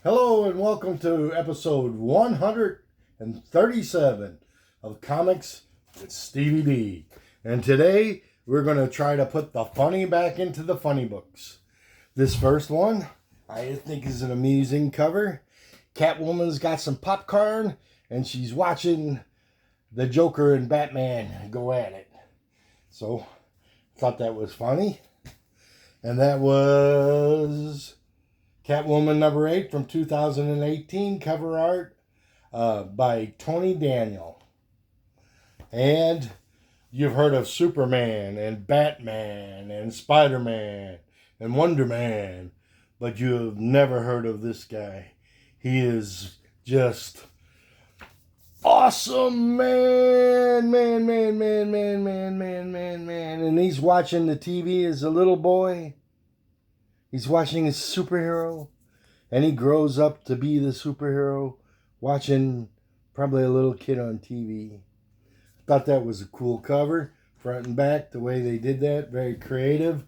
Hello and welcome to episode 137 of Comics with Stevey D. And today we're going to try to put the funny back into the funny books. This first one I think is an amusing cover. Catwoman's got some popcorn and she's watching the Joker and Batman go at it. So I thought that was funny. And that was Catwoman number 8 from 2018, cover art by Tony Daniel. And you've heard of Superman and Batman and Spider-Man and Wonder Man, but you've never heard of this guy. He is just awesome, man. And he's watching the TV as a little boy. He's watching his superhero, and he grows up to be the superhero, watching probably a little kid on TV. Thought that was a cool cover, front and back, the way they did that, very creative.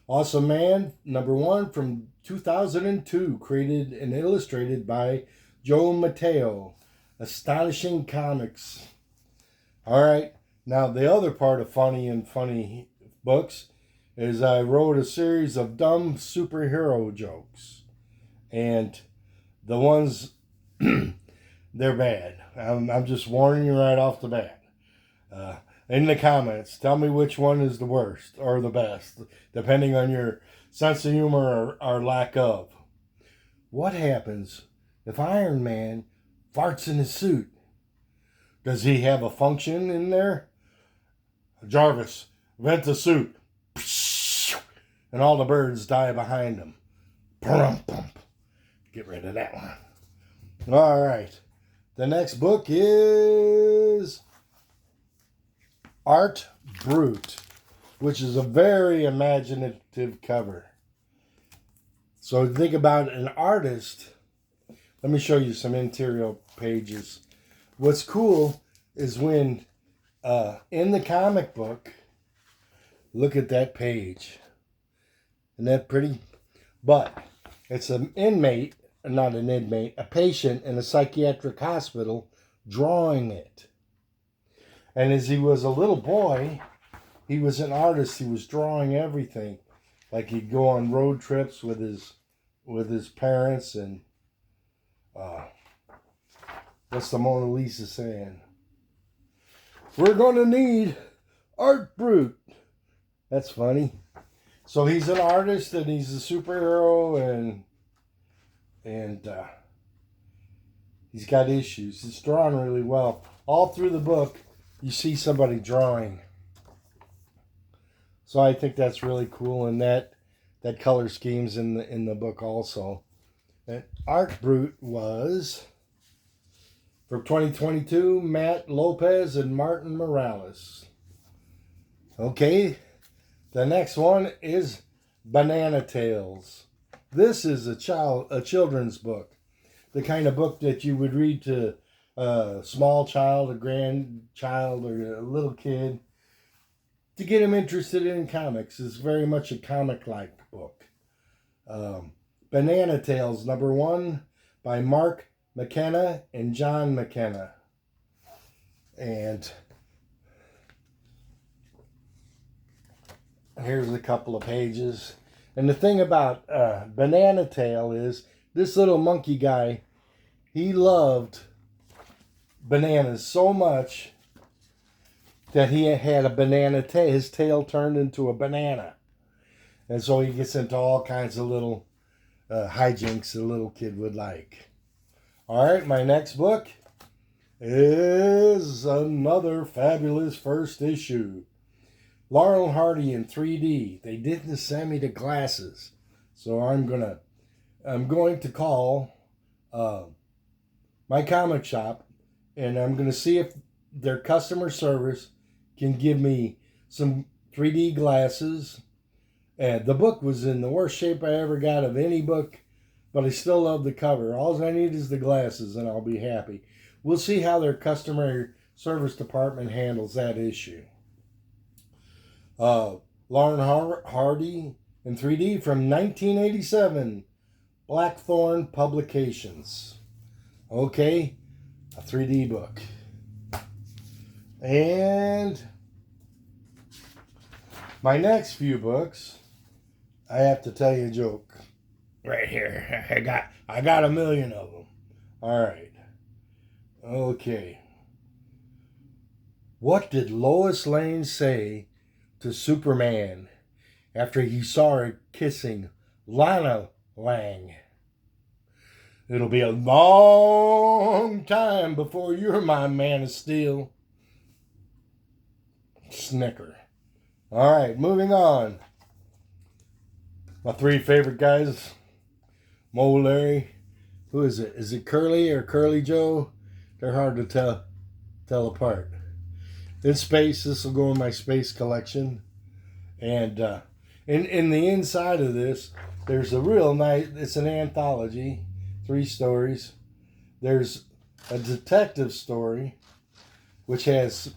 Awesome Man, number 1 from 2002, created and illustrated by Joe Mateo. Astonishing Comics. All right, now the other part of funny books is I wrote a series of dumb superhero jokes. And the ones, they're bad. I'm just warning you right off the bat. In the comments, tell me which one is the worst or the best, depending on your sense of humor or lack of. What happens if Iron Man farts in his suit? Does he have a function in there? Jarvis, vent the suit. And all the birds die behind him. Get rid of that one. All right. The next book is Art Brut, which is a very imaginative cover. So think about an artist. Let me show you some interior pages. What's cool is when in the comic book, look at that page. Isn't that pretty? But it's a patient in a psychiatric hospital drawing it. And as he was a little boy, he was an artist. He was drawing everything. Like he'd go on road trips with his parents and what's the Mona Lisa saying? We're going to need Art Brut. That's funny. So he's an artist and he's a superhero and he's got issues. It's drawn really well. All through the book, you see somebody drawing. So I think that's really cool, and that color scheme's in the book also. And Art Brut was from 2022, Matt Lopez and Martin Morales. Okay. The next one is Banana Tales. This is a children's book. The kind of book that you would read to a small child, a grandchild, or a little kid to get them interested in comics. It's very much a comic-like book. Banana Tales, number 1 by Mark McKenna and John McKenna. And here's a couple of pages. And the thing about Banana Tail is this little monkey guy, he loved bananas so much that he had a banana tail. His tail turned into a banana. And so he gets into all kinds of little hijinks a little kid would like. All right, my next book is another fabulous first issue. Laurel and Hardy in 3D. They didn't send me the glasses, so I'm going to call my comic shop, and I'm going to see if their customer service can give me some 3D glasses. And the book was in the worst shape I ever got of any book, but I still love the cover. All I need is the glasses, and I'll be happy. We'll see how their customer service department handles that issue. Lauren Hardy in 3D from 1987 Blackthorn Publications. Okay, a 3D book. And my next few books, I have to tell you a joke. Right here. I got a million of them. All right. Okay. What did Lois Lane say to Superman after he saw her kissing Lana Lang? It'll be a long time before you're my Man of Steel. Snicker. All right, moving on. My three favorite guys. Mo, Larry. Who is it? Is it Curly or Curly Joe? They're hard to tell apart. In space, this will go in my space collection. And in the inside of this, there's a real nice, it's an anthology, 3 stories. There's a detective story, which has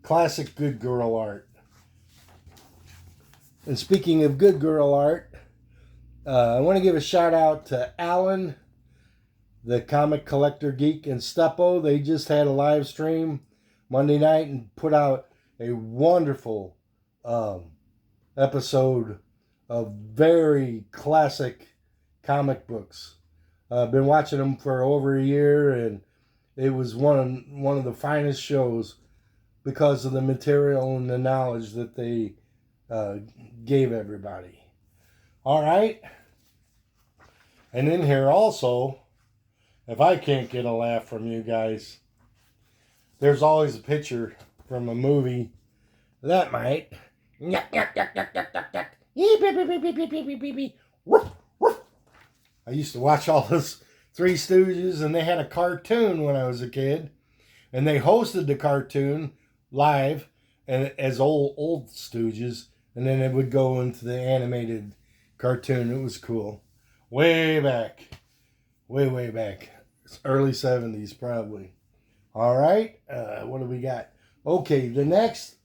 classic good girl art. And speaking of good girl art, I want to give a shout out to Alan, the comic collector geek, and Steppo. They just had a live stream Monday night and put out a wonderful episode of very classic comic books. I've been watching them for over a year, and it was one of the finest shows because of the material and the knowledge that they gave everybody. All right. And in here also, if I can't get a laugh from you guys, there's always a picture from a movie that might. I used to watch all those Three Stooges, and they had a cartoon when I was a kid, and they hosted the cartoon live and as old Stooges, and then it would go into the animated cartoon. It was cool. Way back. Way back. It's early 70s probably. All right. What do we got? Okay, the next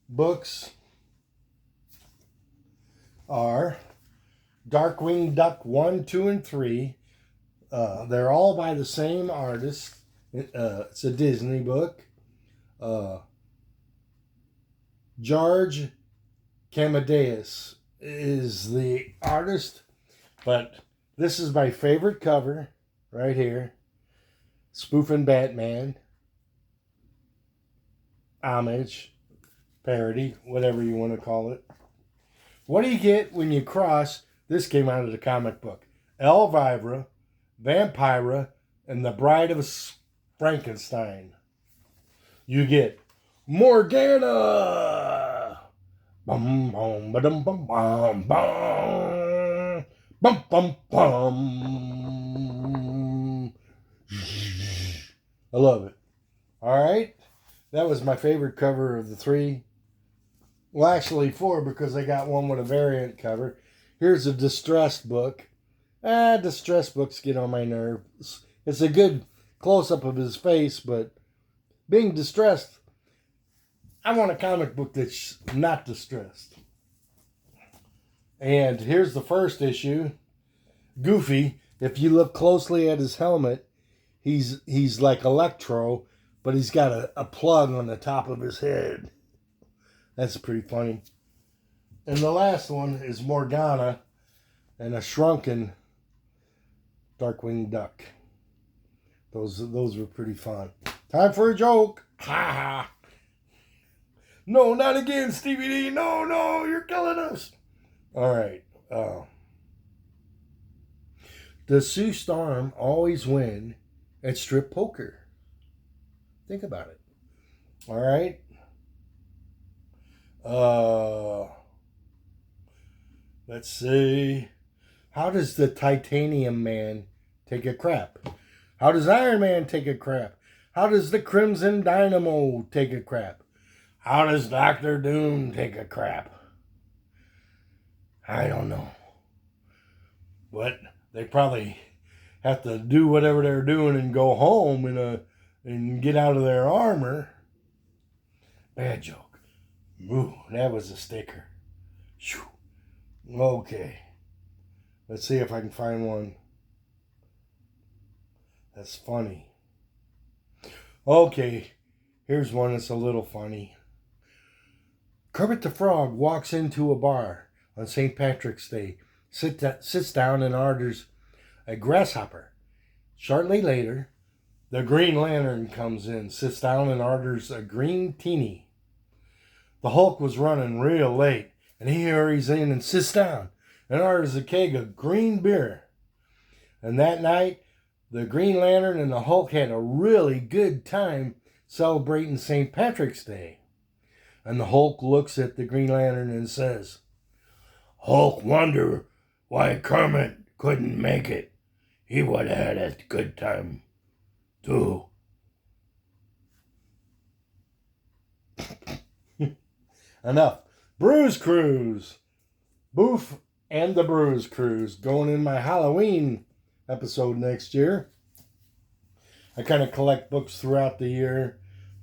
books are Darkwing Duck 1, 2, and 3. They're all by the same artist. It's a Disney book. George Camadeus is the artist, but this is my favorite cover right here. Spoofing Batman. Homage. Parody. Whatever you want to call it. What do you get when you cross, this came out of the comic book, Elvira, Vampira, and the Bride of Frankenstein? You get Morgana! Bum bum ba-dum bum bum bum bum bum bum. I love it. All right. That was my favorite cover of the 3. Well, actually 4, because I got one with a variant cover. Here's a distressed book. Distressed books get on my nerves. It's a good close-up of his face, but being distressed, I want a comic book that's not distressed. And here's the first issue. Goofy, if you look closely at his helmet, he's like Electro, but he's got a plug on the top of his head. That's pretty funny. And the last one is Morgana and a shrunken Darkwing Duck. Those were pretty fun. Time for a joke. Ha ha. No, not again, Stevey D. No, you're killing us. All right. Does Sue Storm always win at strip poker? Think about it. All right. Let's see. How does the Titanium Man take a crap? How does Iron Man take a crap? How does the Crimson Dynamo take a crap? How does Doctor Doom take a crap? I don't know. But they probably have to do whatever they're doing and go home and get out of their armor. Bad joke. Ooh, that was a sticker. Whew. Okay. Let's see if I can find one that's funny. Okay, here's one that's a little funny. Kermit the Frog walks into a bar on St. Patrick's Day, sits down and orders a grasshopper. Shortly later, the Green Lantern comes in, sits down and orders a green teeny. The Hulk was running real late, and he hurries in and sits down and orders a keg of green beer. And that night, the Green Lantern and the Hulk had a really good time celebrating St. Patrick's Day. And the Hulk looks at the Green Lantern and says, "Hulk wonder why Kermit couldn't make it. He would have had a good time, too." Enough. Bruise Cruise. Boof and the Bruise Cruise. Going in my Halloween episode next year. I kind of collect books throughout the year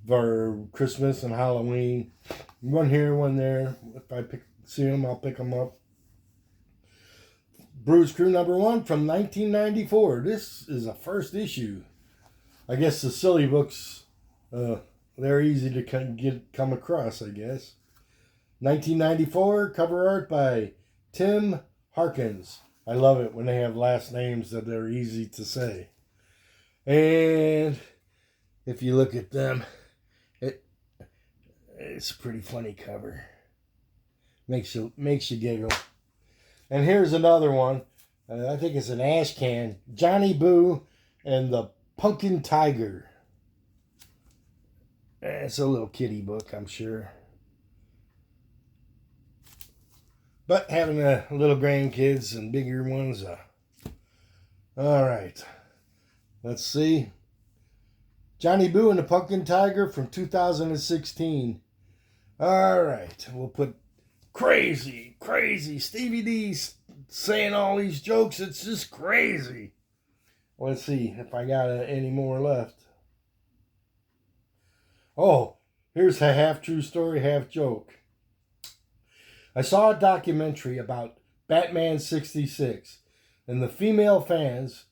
for Christmas and Halloween. One here, one there. If I see them, I'll pick them up. Bruise Crew #1 from 1994. This is a first issue. I guess the silly books, they're easy to come across, I guess. 1994, cover art by Tim Harkins. I love it when they have last names that they're easy to say. And if you look at them, it's a pretty funny cover. Makes you giggle. And here's another one. I think it's an ash can. Johnny Boo and the Pumpkin Tiger. It's a little kiddie book, I'm sure. But having little grandkids and bigger ones. All right. Let's see. Johnny Boo and the Pumpkin Tiger from 2016. All right. We'll put crazy Stevey D saying all these jokes. It's just crazy. Let's see if I got any more left. Oh, here's a half true story, half joke. I saw a documentary about Batman 66, and the female fans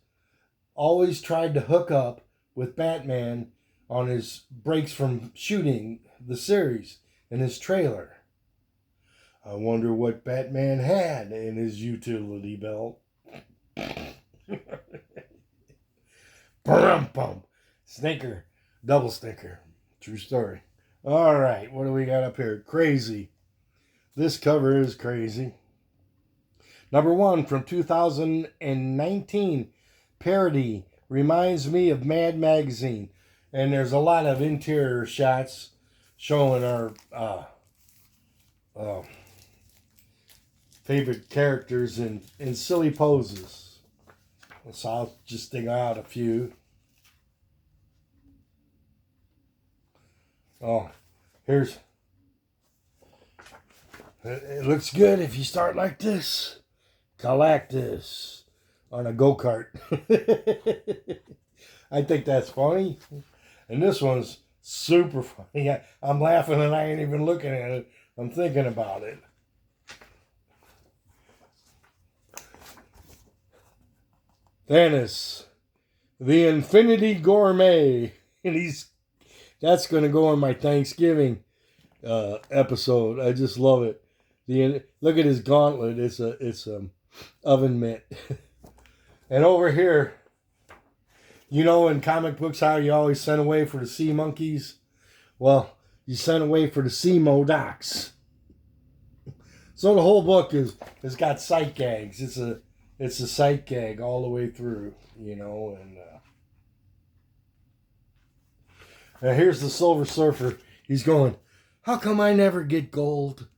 always tried to hook up with Batman on his breaks from shooting the series in his trailer. I wonder what Batman had in his utility belt. Bum. Stinker. Double stinker. True story. All right, what do we got up here? Crazy. This cover is crazy. #1 from 2019. Parody. Reminds me of Mad Magazine. And there's a lot of interior shots showing our favorite characters in silly poses. So I'll just dig out a few. Oh, here's... It looks good if you start like this. Galactus on a go-kart. I think that's funny. And this one's super funny. I'm laughing and I ain't even looking at it. I'm thinking about it. Thanos, the Infinity Gourmet. And that's going to go on my Thanksgiving episode. I just love it. Look at his gauntlet. It's oven mitt. And over here, you know in comic books how you always send away for the sea monkeys? Well, you sent away for the sea modocs. So the whole book has got sight gags. It's a sight gag all the way through, you know. And here's the Silver Surfer. He's going, how come I never get gold?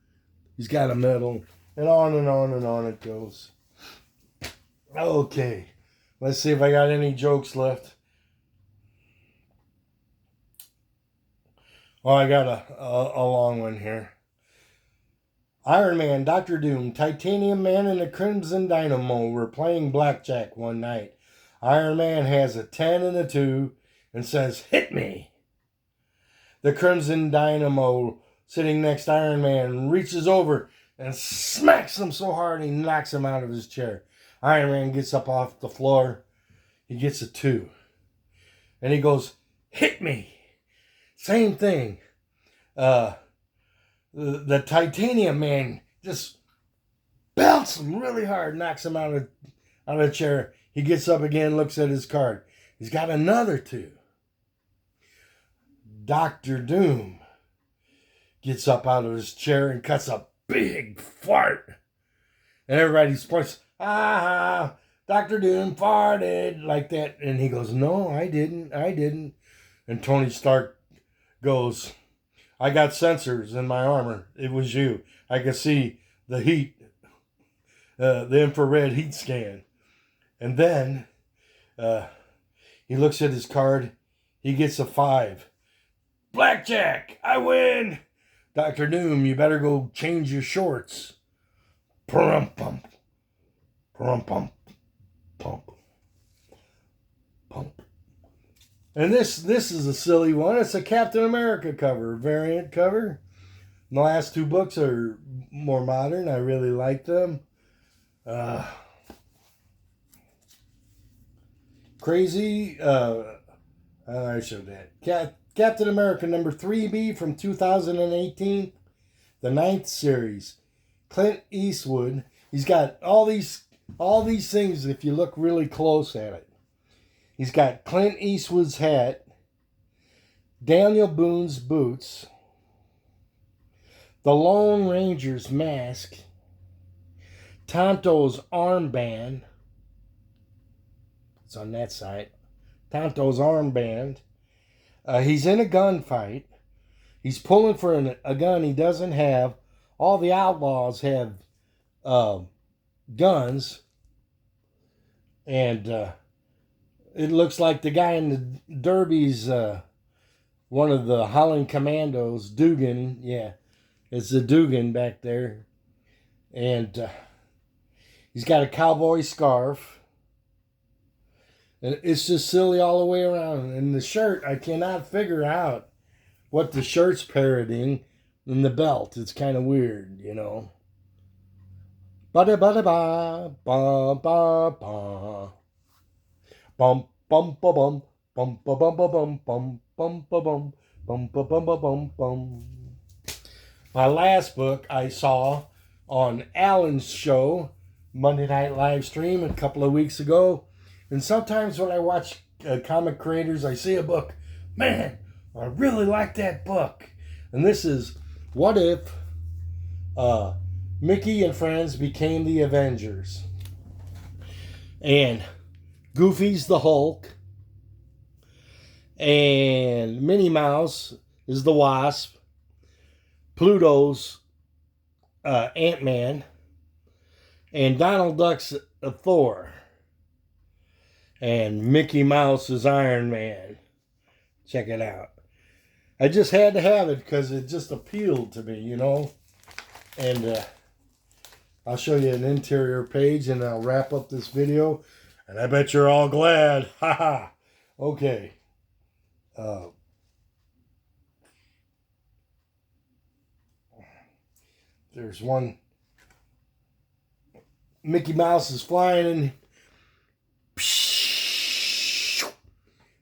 He's got a medal. And on and on and on it goes. Okay. Let's see if I got any jokes left. Oh, I got a long one here. Iron Man, Dr. Doom, Titanium Man, and the Crimson Dynamo were playing blackjack one night. Iron Man has a 10 and a 2 and says, "Hit me." The Crimson Dynamo, sitting next to Iron Man, reaches over and smacks him so hard he knocks him out of his chair. Iron Man gets up off the floor. He gets a 2. And he goes, hit me. Same thing. The Titanium Man just belts him really hard, knocks him out of the chair. He gets up again, looks at his card. He's got another 2. Dr. Doom gets up out of his chair and cuts a big fart. And everybody's points, Dr. Doom farted, like that. And he goes, no, I didn't. And Tony Stark goes, I got sensors in my armor. It was you. I could see the heat, the infrared heat scan. And then he looks at his card. He gets a 5. Blackjack, I win. Dr. Doom, you better go change your shorts. Pum-pum. Pum-pum. Pump. Pump. And this is a silly one. It's a Captain America cover, variant cover. The last 2 books are more modern. I really like them. Crazy. I showed that. Captain America number 3B from 2018, the 9th series. Clint Eastwood. He's got all these things if you look really close at it. He's got Clint Eastwood's hat, Daniel Boone's boots, the Lone Ranger's mask, Tonto's armband. It's on that side. Tonto's armband. He's in a gunfight. He's pulling for a gun he doesn't have. All the outlaws have guns. And it looks like the guy in the derby's one of the Holland Commandos, Dugan. Yeah, it's the Dugan back there. And he's got a cowboy scarf. And it's just silly all the way around. And the shirt, I cannot figure out what the shirt's parodying in the belt. It's kind of weird, you know. Ba-da-ba-da-ba, ba-ba-ba. Bum, bum, ba, bum, bum, ba, bum, ba, bum, bum, bum, ba, bum, bum, ba, bum, ba, bum, bum. My last book I saw on Alan's show, Monday Night Live Stream, a couple of weeks ago. And sometimes when I watch comic creators, I see a book. Man, I really like that book. And this is What If Mickey and Friends Became the Avengers. And Goofy's the Hulk. And Minnie Mouse is the Wasp. Pluto's Ant-Man. And Donald Duck's Thor. And Mickey Mouse is Iron Man. Check it out. I just had to have it because it just appealed to me, you know. And I'll show you an interior page and I'll wrap up this video. And I bet you're all glad. Haha. Okay. There's one. Mickey Mouse is flying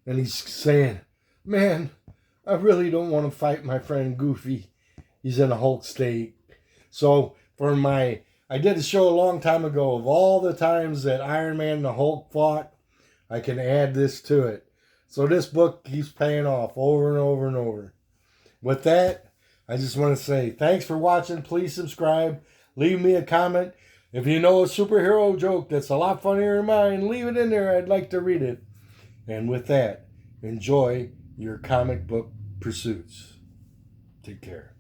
and he's saying, man, I really don't want to fight my friend Goofy. He's in a Hulk state. So I did a show a long time ago of all the times that Iron Man and the Hulk fought. I can add this to it. So this book keeps paying off over and over and over. With that, I just want to say thanks for watching. Please subscribe. Leave me a comment. If you know a superhero joke that's a lot funnier than mine, leave it in there. I'd like to read it. And with that, enjoy your comic book pursuits. Take care.